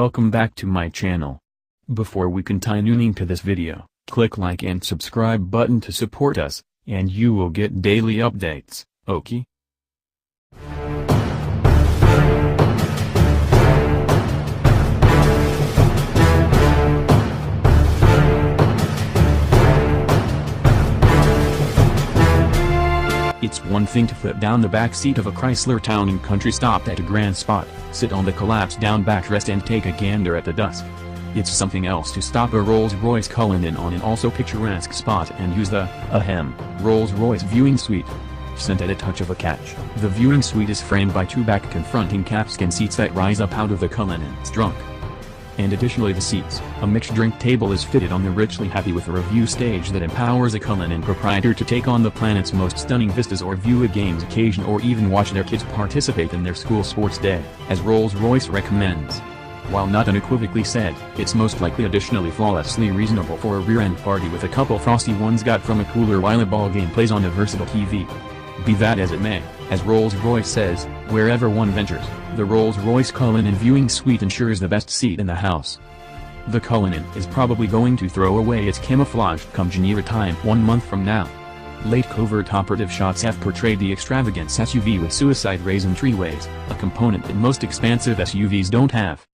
welcome back to my channel. Before we continue to this video, click like and subscribe button to support us, and you will get daily updates, okay? It's one thing to flip down the back seat of a ChryslerTown Country stopped at a grand spot, sit on the collapsed-down backrest and take a gander at the dust. It's something else to stop a Rolls-Royce Cullinan on an also picturesque spot and use the, ahem, Rolls-Royce Viewing Suite. Sent at a touch of a catch, the viewing suite is framed by two back-confronting capstan seats that rise up out of the Cullinan's trunk. And additionally the seats, a mixed drink table is fitted on the richly happy with a review stage that empowers a Cullinan proprietor to take on the planet's most stunning vistas or view a game's occasion or even watch their kids participate in their school sports day, as Rolls-Royce recommends. While not unequivocally said, it's most likely additionally flawlessly reasonable for a rear-end party with a couple frosty ones got from a cooler while a ball game plays on a versatile TV. Be that as it may, as Rolls-Royce says, wherever one ventures, the Rolls-Royce Cullinan Viewing Suite ensures the best seat in the house. The Cullinan is probably going to throw away its camouflage come Geneva time 1 month from now. Late covert operative shots have portrayed the extravagant SUV with suicide rays and treeways, a component that most expansive SUVs don't have.